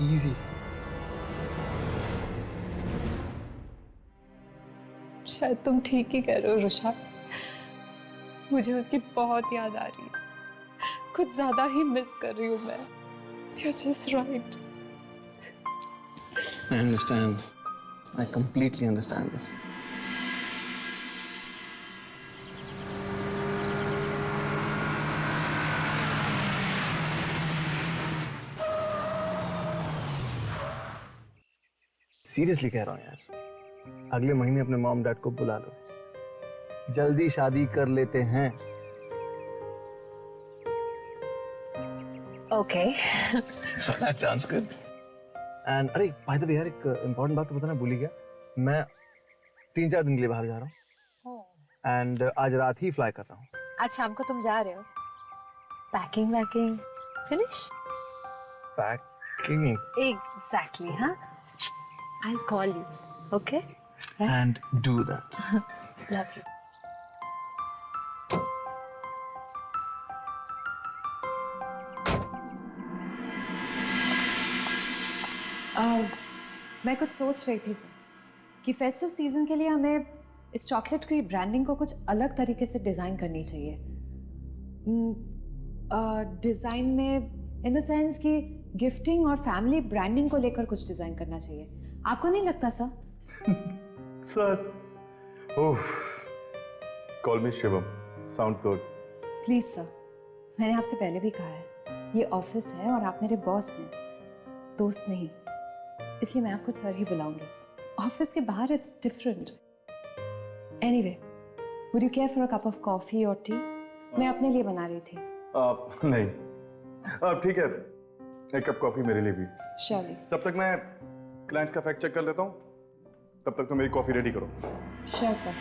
easy. शायद तुम ठीक ही कह रहे हो रुषा। मुझे उसकी बहुत याद आ रही है, कुछ ज्यादा ही मिस कर रही हूँ मैं। You're just right. I understand. I completely understand this. Seriously कह रहा हूँ यार, अगले महीने अपने मॉम डैड को बुला लो, जल्दी शादी कर लेते हैं। Okay. So that sounds good. And अरे by the way यार, एक इम्पोर्टेंट बात तो बताना भूल ही गया। मैं 3-4 दिन के लिए बाहर जा रहा हूँ। एंड आज रात ही फ्लाई कर रहा हूँ। आज शाम को तुम जा रहे हो? पैकिंग वैकिंग फिनिश? पैकिंग। Exactly, हाँ? I'll call you, okay? Right? And do that. Love you. मैं कुछ सोच रही थी सर कि फेस्टिव सीजन के लिए हमें इस चॉकलेट की ब्रांडिंग को कुछ अलग तरीके से डिजाइन करनी चाहिए। डिजाइन में इन द सेंस कि गिफ्टिंग और फैमिली ब्रांडिंग को लेकर कुछ डिजाइन करना चाहिए। आपको नहीं लगता sir? Sir, oh, call me Shivam, sounds good. Please sir, मैंने आपसे पहले भी कहा है, ये ऑफिस है और आप मेरे बॉस हैं, दोस्त नहीं, इसलिए मैं आपको सर ही बुलाऊंगी। ऑफिस के बाहर it's different. Anyway, would you care for a cup of coffee और टी? मैं अपने लिए बना रही थी। नहीं, ठीक है, एक कप कॉफी मेरे लिए भी। श्योरली। तब तक मैं क्लाइंट्स का फैक्ट चेक कर लेता हूँ, तब तक तो मेरी कॉफी रेडी करो। Sure sir.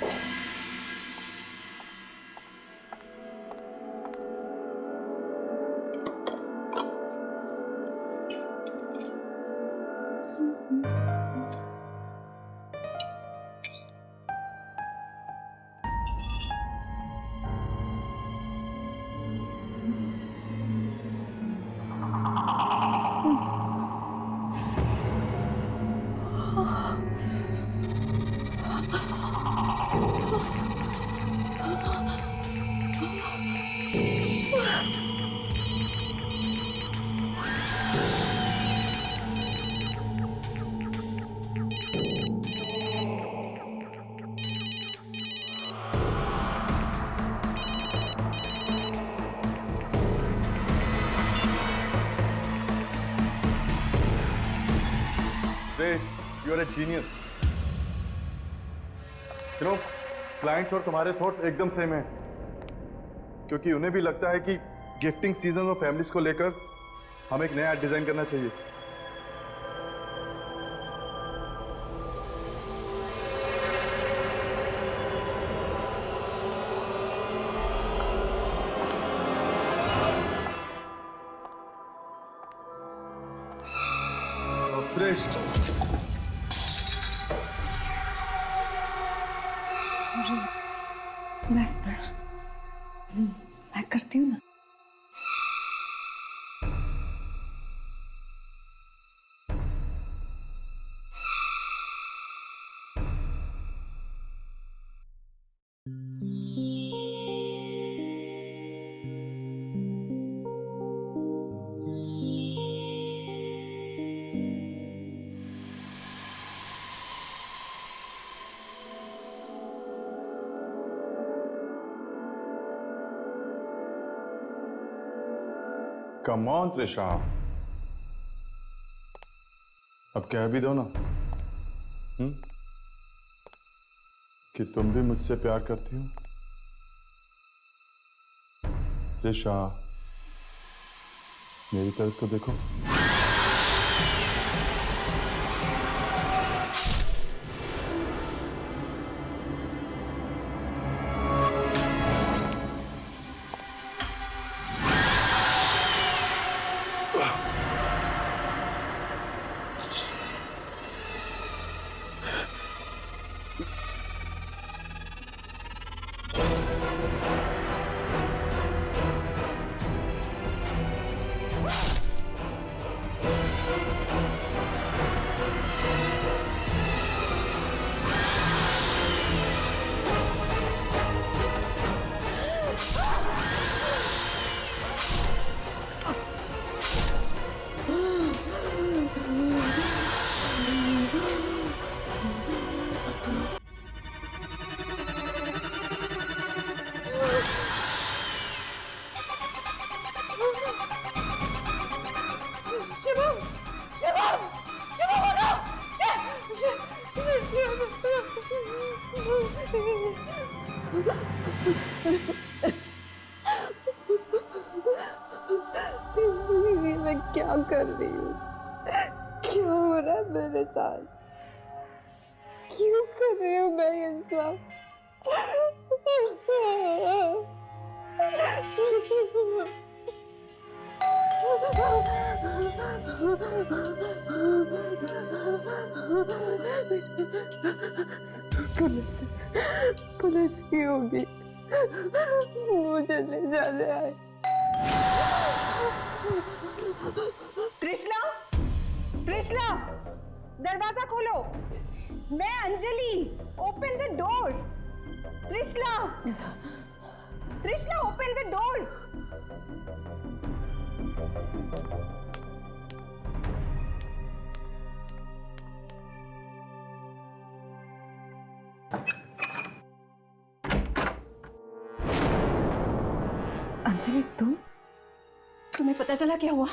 You are a genius. You know, clients और तुम्हारे थॉट्स एकदम सेम हैं, क्योंकि उन्हें भी लगता है कि गिफ्टिंग सीजन और फैमिलीज को लेकर हमें एक नया डिजाइन करना चाहिए। सॉरी, मैं करती हूँ ना। कम ऑन त्रिशा, अब कह भी दो ना कि तुम भी मुझसे प्यार करती हो। त्रिशा, मेरी तरफ तो देखो। शिवम शिवम शिवम उठो मैं क्या कर रही हूँ? क्या हो रहा है मेरे साथ? क्यों कर रही हूँ मैं ये सब? पुलिस की होगी, मुझे ले जाने आए। त्रिशला, त्रिशला, दरवाजा खोलो। मैं Anjali, open the door. Trishala, Trishala, open the door. Anjali, तुम्हें पता चला क्या हुआ?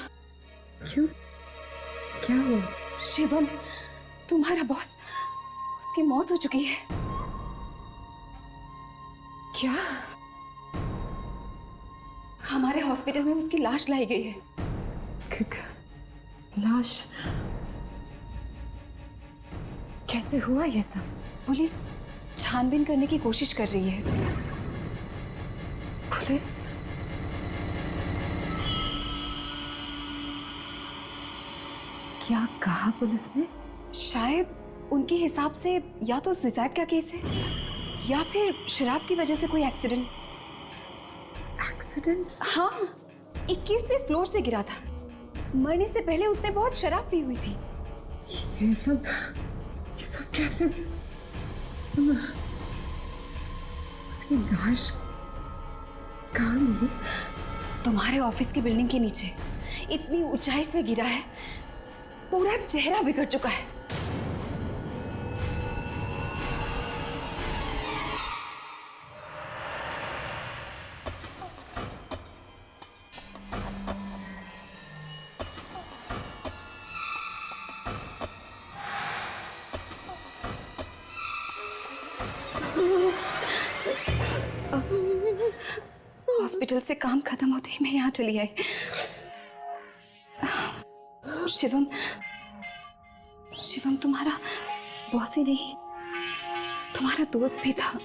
क्यों? क्या हुआ? शिवम, तुम्हारा बॉस, उसकी मौत हो चुकी है। क्या? हमारे हॉस्पिटल में उसकी लाश लाई गई है। लाश? कैसे हुआ ये सब? पुलिस छानबीन करने की कोशिश कर रही है। पुलिस? क्या कहा पुलिस ने? शायद उनके हिसाब से या तो सुसाइड का केस है या फिर शराब की वजह से कोई एक्सीडेंट। एक्सीडेंट? हाँ, 21वें फ्लोर से गिरा था। मरने से पहले उसने बहुत शराब पी हुई थी। ये सब कैसे? उसकी लाश कहाँ मिली? तुम्हारे ऑफिस की बिल्डिंग के नीचे। इतनी ऊंचाई से गिरा है, पूरा चेहरा बिगड़ चुका है। हॉस्पिटल से काम खत्म होते ही मैं यहाँ चली आई। शिवम, शिवम तुम्हारा बॉस ही नहीं, तुम्हारा दोस्त भी था।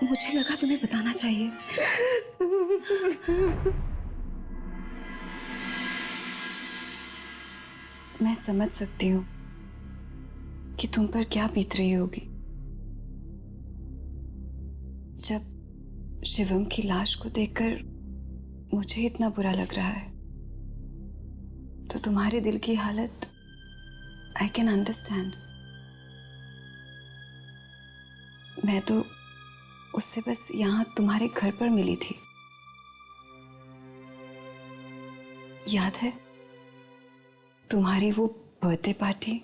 मुझे लगा तुम्हें बताना चाहिए। मैं समझ सकती हूँ कि तुम पर क्या बीत रही होगी जब शिवम की लाश को देखकर मुझे इतना बुरा लग रहा है। तो तुम्हारे दिल की हालत आई कैन अंडरस्टैंड। मैं तो उससे बस यहाँ तुम्हारे घर पर मिली थी। याद है तुम्हारी वो बर्थडे पार्टी?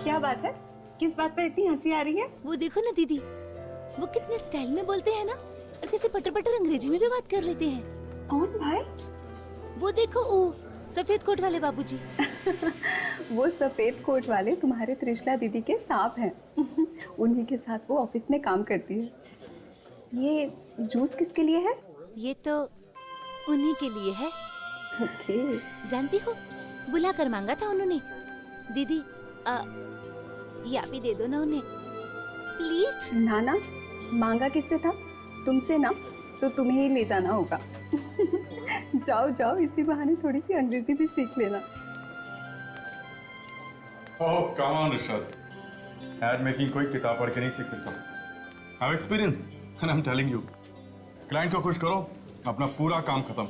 क्या बात है? किस बात पर इतनी हंसी आ रही है? वो देखो ना दीदी, वो कितने स्टाइल में बोलते हैं ना, और कैसे पटर पटर अंग्रेजी में भी बात कर लेते हैं। कौन भाई? वो देखो, वो सफेद कोट वाले बाबूजी। वो सफेद कोट वाले तुम्हारे त्रिशला दीदी के सांप हैं। उन्हीं के साथ वो ऑफिस में काम करती है। ये जूस किसके लिए है? ये तो उन्हीं के लिए है। ओके। जानती हो, बुला कर मांगा था उन्होंने। दीदी ये आप ही दे दो ना उन्हें प्लीज। ना ना, मांगा किससे था? तुमसे ना, तो तुम्हें ही ले जाना होगा। जाओ जाओ, इसी बहाने थोड़ी सी अंग्रेजी भी सीख लेना। Oh come on Rishabh, ad making कोई किताब पढ़ के नहीं सीख सकता। Have experience and I am telling you, client को खुश करो, अपना पूरा काम खत्म।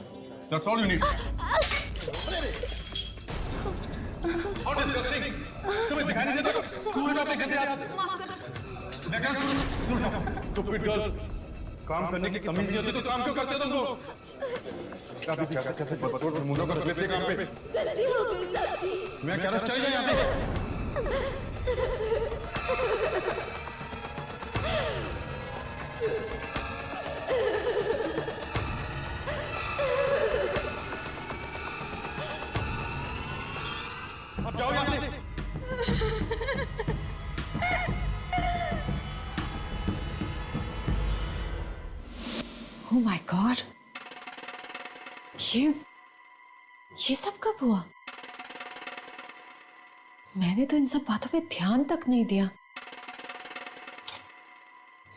That's all you need. और डिस्कस्टिंग, तुम्हें दिखाई नहीं देता? तू उठा पे गंदे हाथ। मैं क्या करूं? तू उठा। स्टूपिड गर्ल, काम करने की तमीज नहीं होती तो काम क्यों करते हो तुम लोग? अभी कैसे बदतमीज मुंडों कर लेते काम पे। गलती हो गई साहब जी। मैं कह रहा चल जा यहाँ से। Oh my God! ये सब कब हुआ? मैंने तो इन सब बातों पे ध्यान तक नहीं दिया।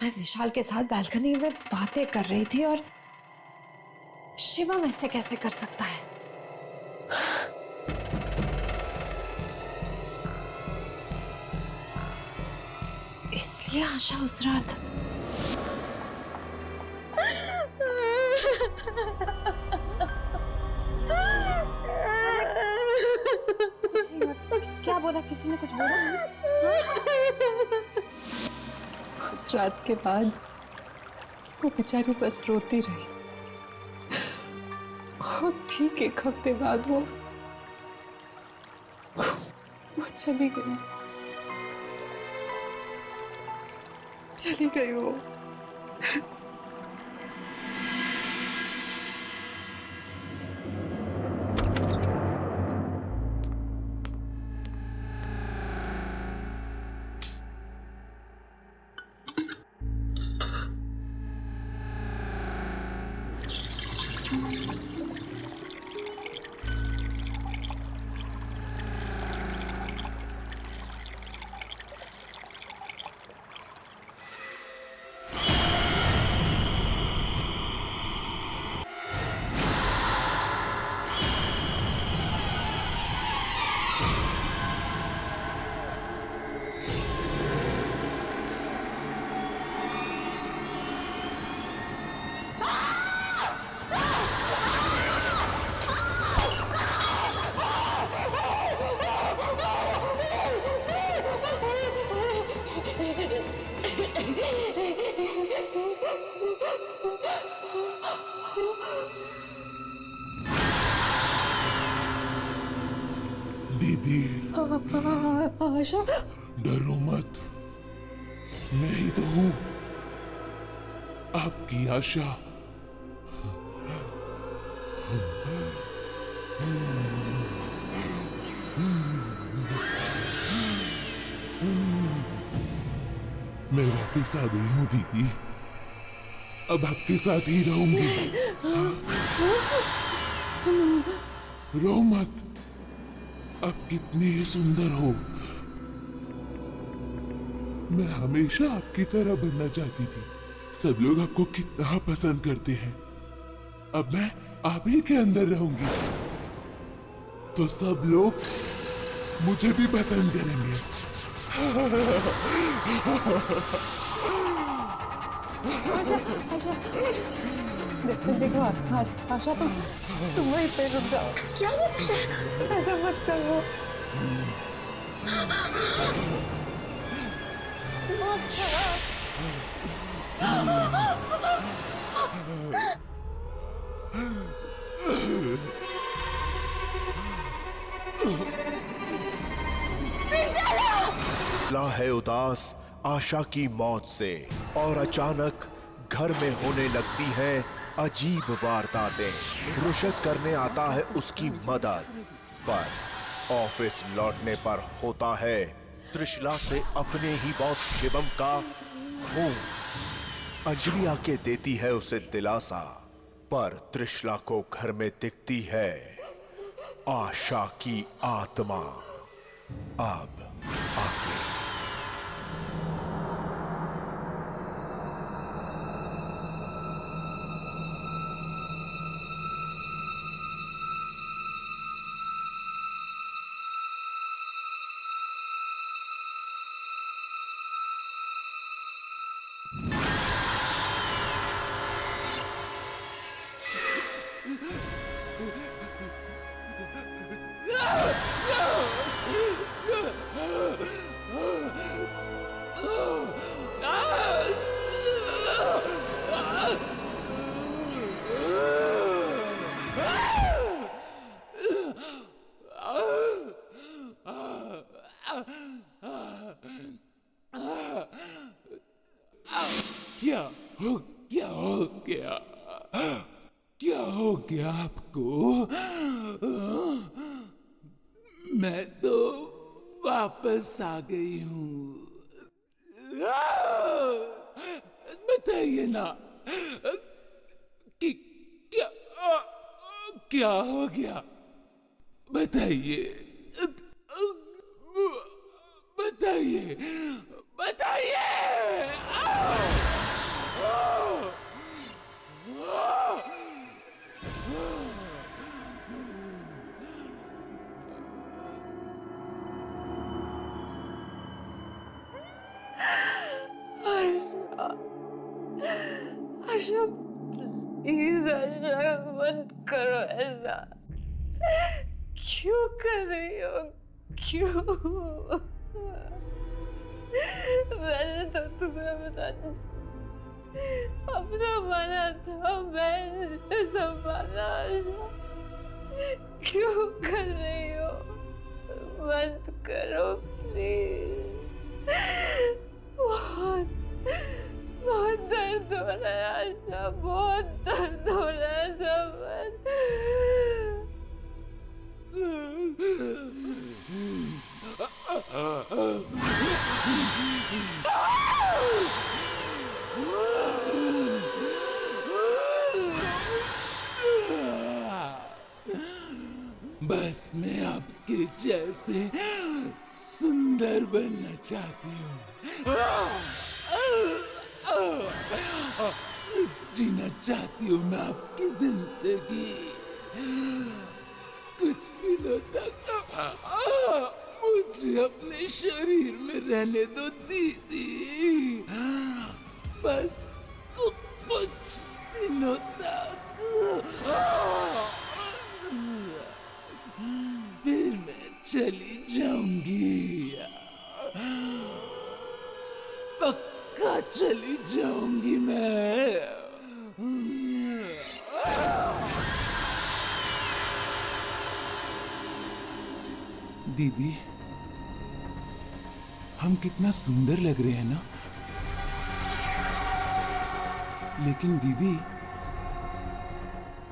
मैं विशाल के साथ बालकनी में बातें कर रही थी और शिवम ऐसे कैसे कर सकता है? इसलिए आशा उस रात क्या बोला? किसी ने कुछ बोला? उस रात के बाद वो बेचारी बस रोती रही और ठीक 1 हफ्ते बाद वो चली गई। चली गई वो। दीदी, आशा, डरो मत, मैं ही तो हूं, आपकी आशा। मैं वापिस आ गई हूं दीदी, अब आपके साथ ही रहूंगी। रो मत, आप कितनी सुंदर हो। मैं हमेशा आपकी तरह बनना चाहती थी। सब लोग आपको कितना पसंद करते हैं। अब मैं आप ही के अंदर रहूंगी तो सब लोग मुझे भी पसंद करेंगे। आशा, देखो आशा, तुम वहीं पे रुक जाओ। क्या मत ऐसा मत करो। ला है उदास आशा की मौत से और अचानक घर में होने लगती है अजीब वारदातें। रुशद करने आता है उसकी मदद, पर ऑफिस लौटने पर होता है त्रिशला से अपने ही बॉस शिवम का खून। अंजलि आके देती है उसे दिलासा, पर त्रिशला को घर में दिखती है आशा की आत्मा। अब आगे क्या हो गया आपको? मैं तो वापस आ गई हूँ। बताइए ना, क्या हो गया? बताइए, बताइए, बताइए। आशा, प्लीज आशा, मत करो ऐसा। क्यों कर रही हो? क्यों? मैंने तो तुम्हें बता अपना माना था, मैंने संभाला। आशा, क्यों कर रही हो? मत करो प्लीज। बहुत दर्द हो रहा है आशा, बहुत दर्द हो रहा है समझ। बस मैं आपके जैसे सुंदर बनना चाहती हूँ, जीना चाहती हूँ मैं आपकी जिंदगी कुछ दिनों तक। मुझे अपने शरीर में रहने दो दीदी, बस कुछ दिनों तक। फिर मैं चली जाऊंगी, पक्का चली जाऊंगी मैं। दीदी, हम कितना सुंदर लग रहे हैं ना? लेकिन दीदी,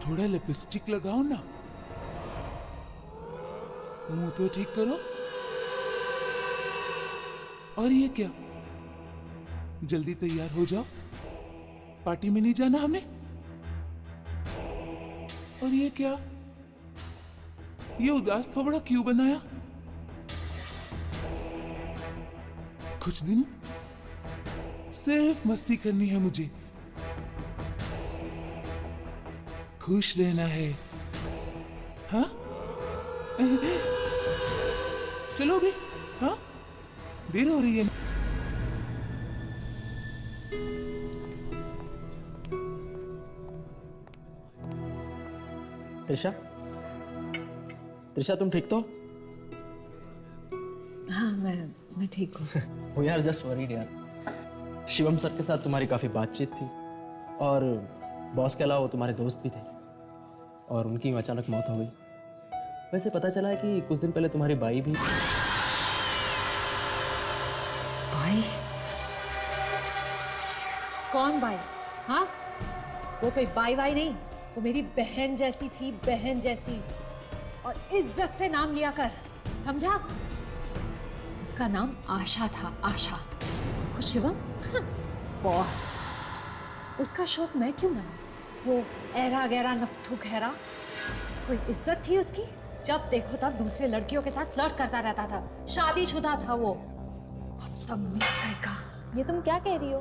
थोड़ा लिपस्टिक लगाओ ना, मुंह तो ठीक करो। और ये क्या, जल्दी तैयार हो जाओ, पार्टी में नहीं जाना हमें। और ये क्या, ये उदास थोबड़ा क्यों बनाया? कुछ दिन सिर्फ मस्ती करनी है मुझे, खुश रहना है। हाँ, चलो भी। हाँ, देर हो रही है। त्रिशा, त्रिशा तुम ठीक तो? हाँ, मैं ठीक हूँ। वो यार जस्ट वरीड यार, शिवम सर के साथ तुम्हारी काफ़ी बातचीत थी और बॉस के अलावा वो तुम्हारे दोस्त भी थे और उनकी अचानक मौत हो गई। वैसे पता चला है कि कुछ दिन पहले तुम्हारी बाई भी। बाई? कौन बाई? हाँ, वो कोई बाई वाई नहीं, वो मेरी बहन जैसी थी, बहन जैसी। और इज्जत से नाम लिया कर, समझा? उसका नाम आशा था, आशा। वो शिवम बॉस, उसका शौक मैं क्यों मनाऊं? वो ऐरा गैरा नत्थु खैरा, कोई इज्जत थी उसकी? जब देखो तब दूसरे लड़कियों के साथ फ्लर्ट करता रहता था, शादीशुदा था वो। बदतमीज का। ये तुम क्या कह रही हो?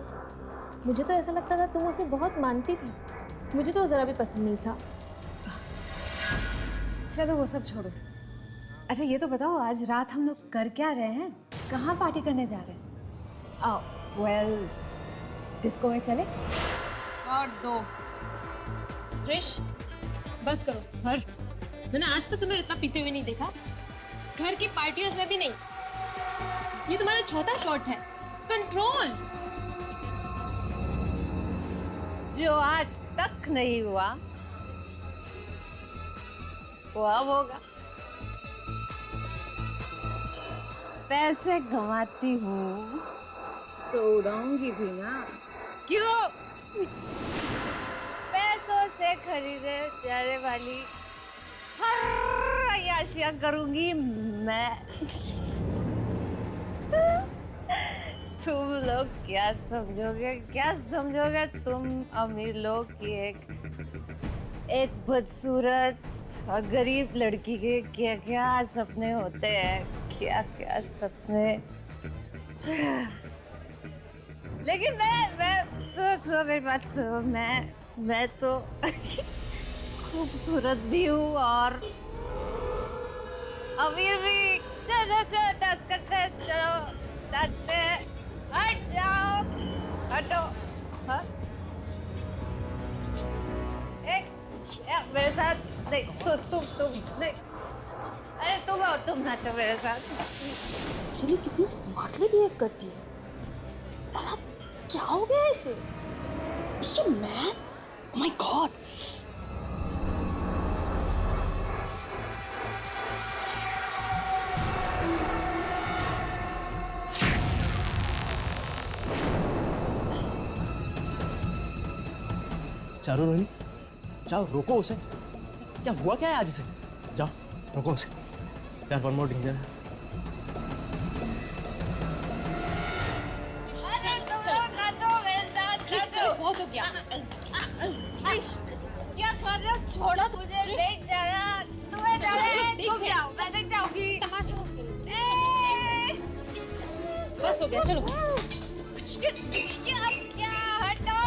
मुझे तो ऐसा लगता था तुम उसे बहुत मानती थी। मुझे तो जरा भी पसंद नहीं था। चलो वो सब छोड़ो। अच्छा ये तो बताओ, आज रात हम लोग कर क्या रहे हैं? कहाँ पार्टी करने जा रहे हैं? आओ, वेल, डिस्को में चले? और दो क्रिश, बस करो। घर मैंने आज तक तुम्हें इतना पीते हुए नहीं देखा, घर की पार्टियों में भी नहीं। ये तुम्हारा चौथा शॉट है, कंट्रोल। जो आज तक नहीं हुआ वो अब होगा। पैसे कमाती हूँ तो उड़ाऊंगी भी ना। क्यों? पैसों से खरीदे जाने वाली हर अय्याशियाँ करूंगी मैं। तुम लोग क्या समझोगे तुम अमीर लोग की एक बदसूरत और गरीब लड़की के क्या क्या सपने होते हैं, क्या क्या सपने। लेकिन सुनो मेरी बात सुनो, मैं तो खूबसूरत भी हूँ और अमीर भी। चलो डांस करते हैं, चलो डांसते हैं। हट जाओ, हटो। हाँ मेरे साथ नहीं, तुम नहीं, अरे तुम नाचो मेरे साथ। एक्चुअली कितनी स्मार्टली बिहेव करती है। और अब क्या हो गया इसे? ये मैन, ओह माय गॉड। चारों रोहिणी, जाओ रोको उसे। क्या हुआ क्या है आज इसे? जाओ रोको उसे। यार वन मोर डेंजर है। बहुत हो गया। क्या कर रहे हो? छोड़ो मुझे, देख जरा। तुम्हें डर है? तुम जाओ, मैं देख जाऊंगी। तमाशा बस हो गया, चलो। क्या हटो।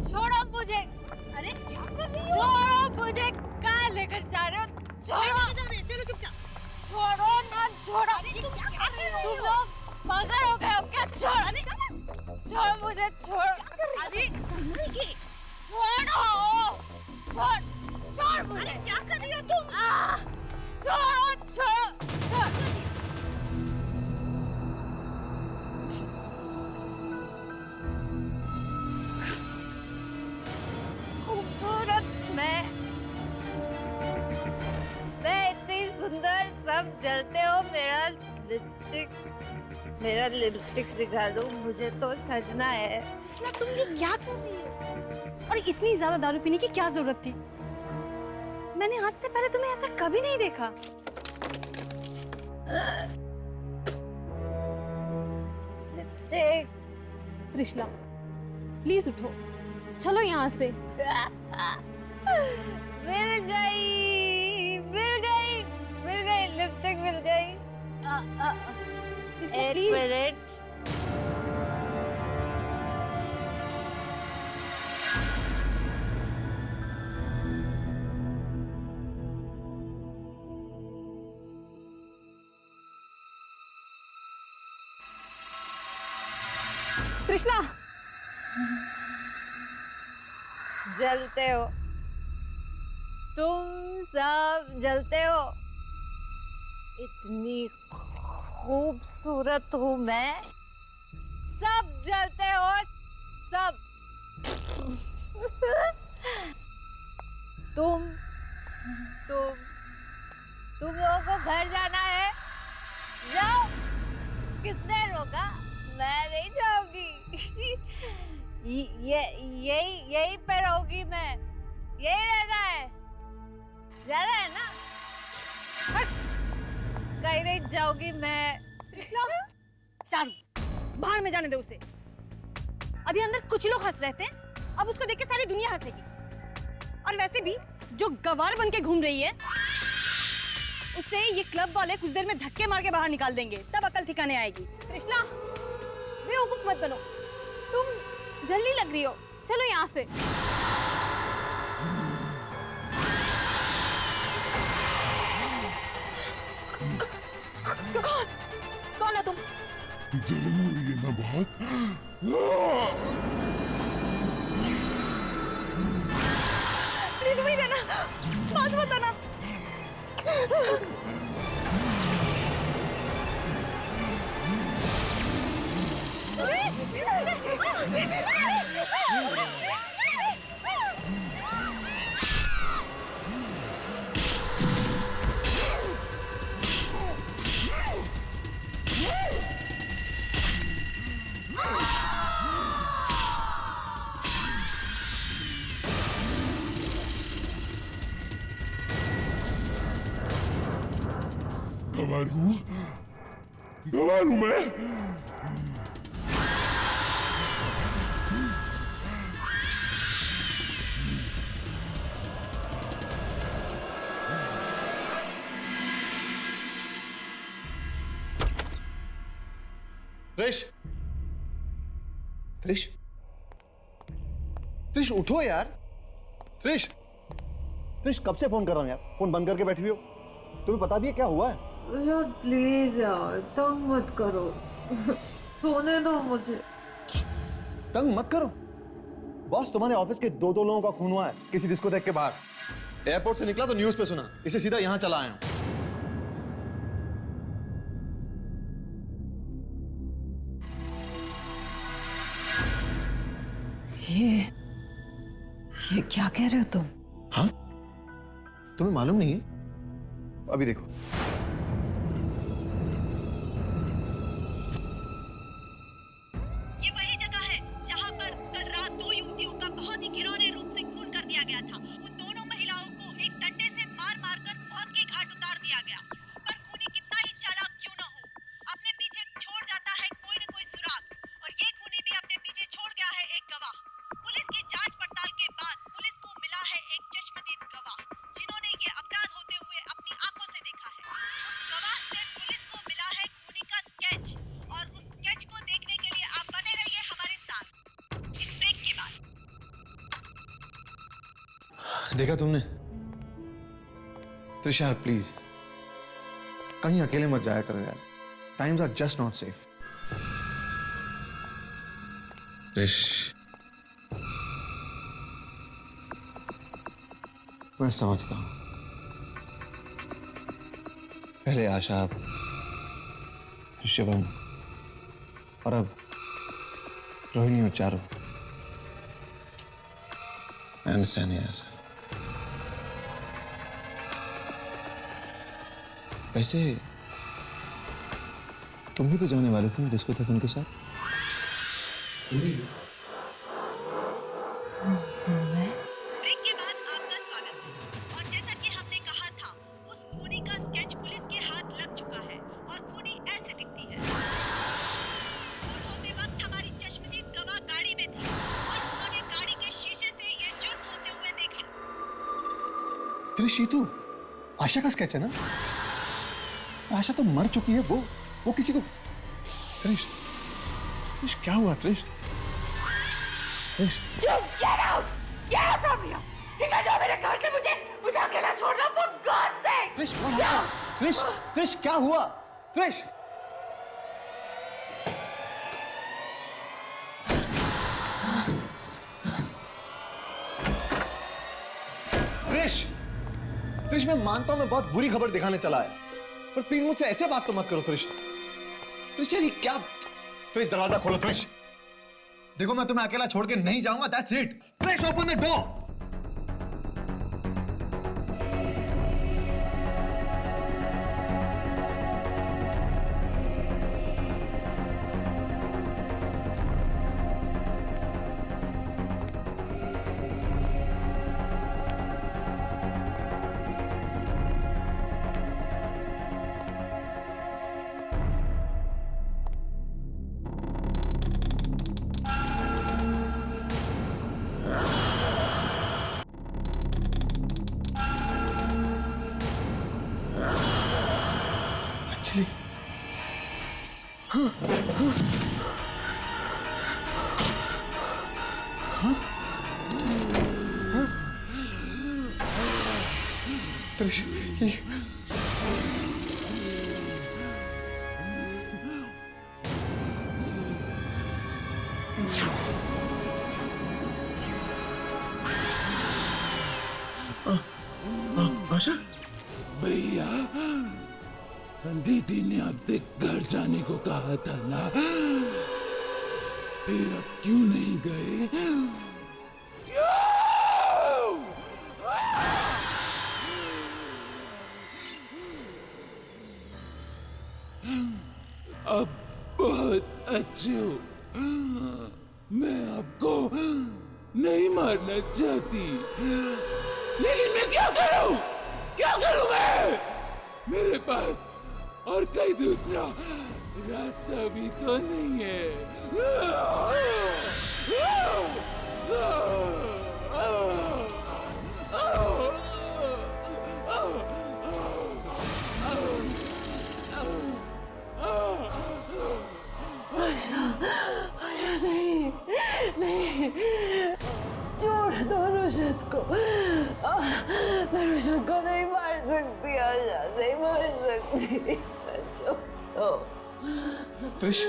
छोड़ो मुझे। अरे क्या कर रही हो? छोड़ो मुझे, कहाँ लेकर जा रहे हो? छोड़ो। चलो चुपचाप। छोड़ो ना, छोड़ो। तुम लोग पागल हो गए हो क्या? छोड़ मुझे, छोड़। अरे छोड़ मुझे। क्या कर रही हो तुम? छोड़। खूबसूरत मैं इतनी सुंदर, सब जलते हो। मेरा लिपस्टिक दिखा दो, मुझे तो सजना है। तुम ये क्या कर रही हो? और इतनी ज्यादा दारू पीने की क्या जरूरत थी? मैंने आज से पहले तुम्हें ऐसा कभी नहीं देखा। लिपस्टिक। त्रिशला प्लीज उठो, चलो यहाँ से। मिल गई लिपस्टिक मिल गई। एक मिनट। कृष्णा, जलते हो तुम, सब जलते हो। इतनी खूबसूरत हूँ मैं, सब जलते हो सब। तुम लोगों को घर जाना है, जाओ। किसने रोका? मैं नहीं जाऊंगी। यही पे रहूंगी मैं, यही रहना है। जाना है ना? कहीं नहीं जाऊंगी मैं। चारू, बाहर में जाने दो उसे। अभी अंदर कुछ लोग हंस रहे थे, अब उसको देख के सारी दुनिया हंसेगी। और वैसे भी जो गवार बन के घूम रही है, उससे ये क्लब वाले कुछ देर में धक्के मार के बाहर निकाल देंगे, तब अकल ठिकाने आएगी। कृष्णा, बेवकूफ मत बनो, तुम जल्दी लग रही हो, चलो यहाँ से। कौन है तुम? जलन हो रही है ना बहुत? प्लीज वहीं रहना, बात बताना। गवार हूँ मैं। त्रिश, त्रिश, त्रिश उठो यार। त्रिश, त्रिश कब से फोन कर रहा हूँ यार, फोन बंद करके बैठी हुई हो। तुम्हें पता भी है क्या हुआ है? यार प्लीज यार, तंग मत करो, सोने दो मुझे। तंग मत करो। बॉस, तुम्हारे ऑफिस के दो लोगों का खून हुआ है किसी डिस्कोथेक के बाहर। एयरपोर्ट से निकला तो न्यूज़ पे सुना, इसे सीधा यहाँ चला आया हूँ। ये क्या कह रहे हो तुम? हाँ, तुम्हें मालूम नहीं है? अभी देखो। ये वही जगह है जहां पर कल रात दो युवतियों का बहुत ही घिनौने रूप से खून कर दिया गया था। उन दोनों महिलाओं को एक डंडे से मार मारकर मौत के घाट उतार दिया गया। पर खूनी कितना ही चालाक क्यों न हो, अपने पीछे छोड़ जाता है कोई न कोई सुराग, और ये खूनी भी अपने पीछे छोड़ गया है एक गवाह। पुलिस की जांच पड़ताल के बाद पुलिस को मिला है एक चश्मदीद गवाह, जिन्होंने ये अपराध होते हुए अपनी आंखों से देखा है। उस गवाह से पुलिस को मिला है खूनी का स्केच, और उस स्केच को देखने के लिए आप बने रहिए हमारे साथ इस ब्रेक के बाद। देखा तुमने? त्रिशा प्लीज, कहीं अकेले मत जाया करो यार। Times are just not safe. Trish, मैं समझता हूं। पहले आशा, शिवम, और अब रोहिणी और चारू। अंडरस्टैंड यार। वैसे तुम भी तो जाने वाले थे डिस्कोथेक उनके साथ। ब्रेक के बाद आपका स्वागत है। और जैसा कि हमने कहा था, उस खूनी का स्केच पुलिस के हाथ लग चुका है और खूनी ऐसे दिखती है। खून होते वक्त हमारी चश्मदीद गवाह गाड़ी में थी और उन्होंने गाड़ी के शीशे से ये जुर्म होते हुए देखा। त्रिश, ये तो आशा का स्केच है ना? आशा तो मर चुकी है। वो किसी को। त्रिश, त्रिश क्या हुआ? त्रिश, त्रिश, Just get out! Get out from here! निकल जाओ मेरे घर से, मुझे अकेला छोड़ दो, for God's sake! त्रिश, त्रिश, त्रिश क्या हुआ? त्रिश, त्रिश, त्रिश मैं मानता हूं मैं बहुत बुरी खबर दिखाने चला है, पर प्लीज मुझसे ऐसे बात तो मत करो त्रिश। त्रिश यार ये क्या? त्रिश दरवाजा खोलो त्रिश। देखो मैं तुम्हें अकेला छोड़ के नहीं जाऊंगा, that's it. Trish open the door. Actually Trish ये आशा, भैया दीदी ने आपसे घर जाने को कहा था ना, फिर अब क्यों नहीं गए? अब बहुत अच्छे हो। मैं आपको नहीं मारना चाहती, लेकिन मैं क्या करूं? क्या करूं मैं? मेरे पास और कोई दूसरा रास्ता भी तो नहीं है। नहीं, छोड़ दो रुशद को। मैं रुशद को नहीं मार सकती आशा, नहीं मार सकती। छोड़ दो। त्रिश,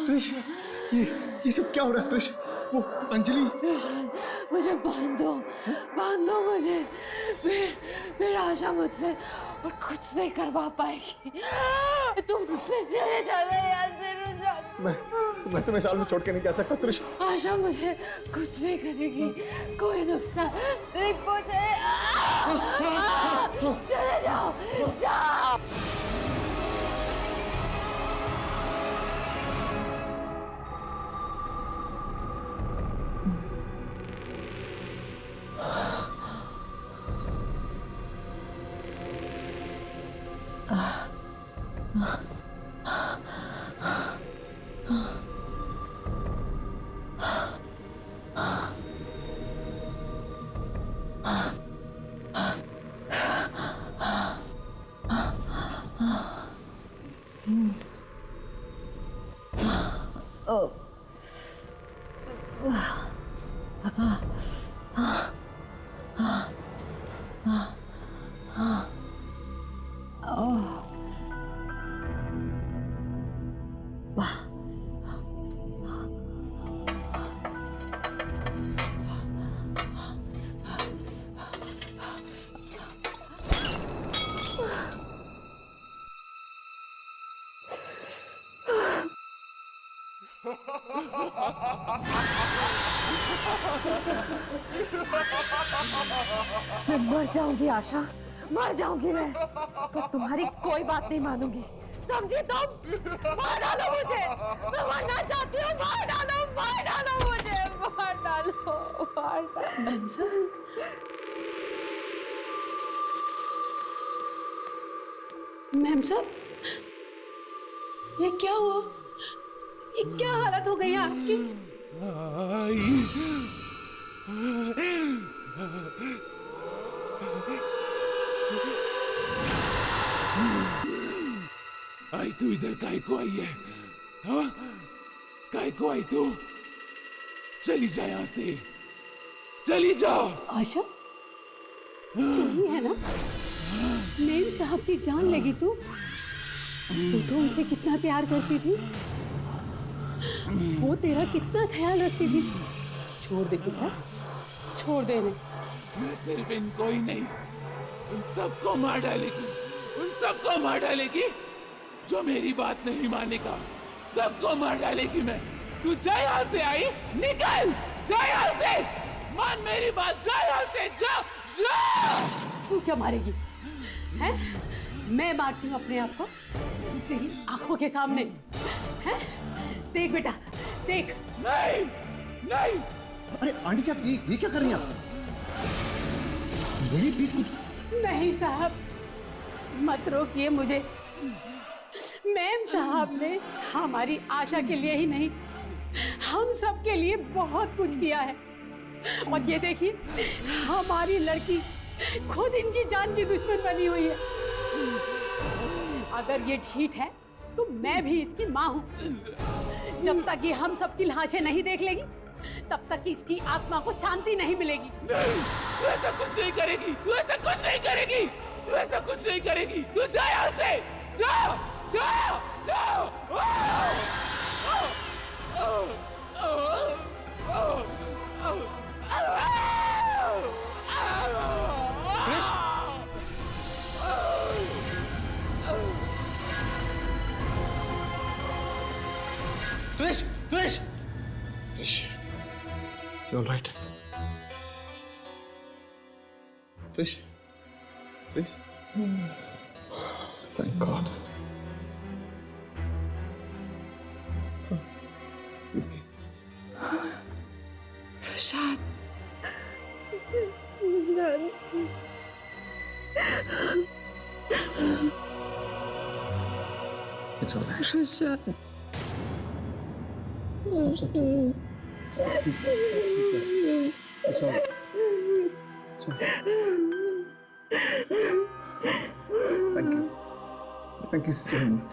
त्रिश, ये सब क्या हो रहा है त्रिश? वो अंजलि। मुझे बांधो, बांधो मुझे। मेरा आशा मुझसे और कुछ नहीं करवा पाएगी। तुम फिर चले जाना यहाँ से रुशद। मैं तुम्हें साल में छोड़ के नहीं जा सकता त्रिश। आशा मुझे कुछ नहीं करेगी, कोई नुकसान नहीं पहुंचाएगा। चले जाओ, जाओ। मैं मर जाऊंगी आशा, मर जाऊंगी मैं, पर तुम्हारी कोई बात नहीं मानूंगी, समझी तुम? मार डालो मुझे, मैं मरना चाहती हूँ, मार डालो मुझे, मार डालो, मार डालो। मैम साहब, ये क्या हुआ? ये क्या हालत हो गई आपकी? आई तू इधर काहे को आई है? हाँ? काहे को आई तू? चली जा यहाँ से, चली जाओ। आशा, तू ही है ना? मेम साहब की जान लेगी तू? तू तो उनसे कितना प्यार करती थी, वो तेरा कितना ख्याल रखती थी। छोड़ दे बेटा, छोड़ दे इन्हें। मैं सिर्फ इनको ही नहीं, उन सबको मार डालेगी, उन सबको मार डालेगी जो मेरी बात नहीं मानेगा, सबको मार डालेगी मैं। तू जा यहाँ से, आई निकल, जा यहाँ से, मान मेरी बात, जा यहाँ से, जा जा। तू क्या मारेगी? हैं? मैं मारती हूँ अपने आप को तेरी आंखों के सामने, हैं? देख बेटा, देख। नहीं, नहीं। अरे आंटी साहब, ये क्या कर रही हैं आप? बोलिए प्लीज कुछ। नहीं साहब, मत रोकिए मुझे। मैम साहब ने हमारी आशा के लिए ही नहीं, हम सब के लिए बहुत कुछ किया है, और ये देखिए हमारी लड़की खुद इनकी जान की दुश्मन बनी हुई है। अगर ये ठीक है तो मैं भी इसकी माँ हूँ। जब तक ये हम सबकी लाशें नहीं देख लेगी, तब तक इसकी आत्मा को शांति नहीं मिलेगी। नहीं, तू ऐसा कुछ नहीं करेगी, तू ऐसा कुछ नहीं करेगी, तू ऐसा कुछ नहीं करेगी। तू जा यहाँ से, जा, जा, जा। त्रिश, त्रिश, त्रिश, त्रिश, you all right? Trish, Trish, thank God. Rushad, It's all right. Rushad, It's all right. It's all right. Thank you. Thank you so much.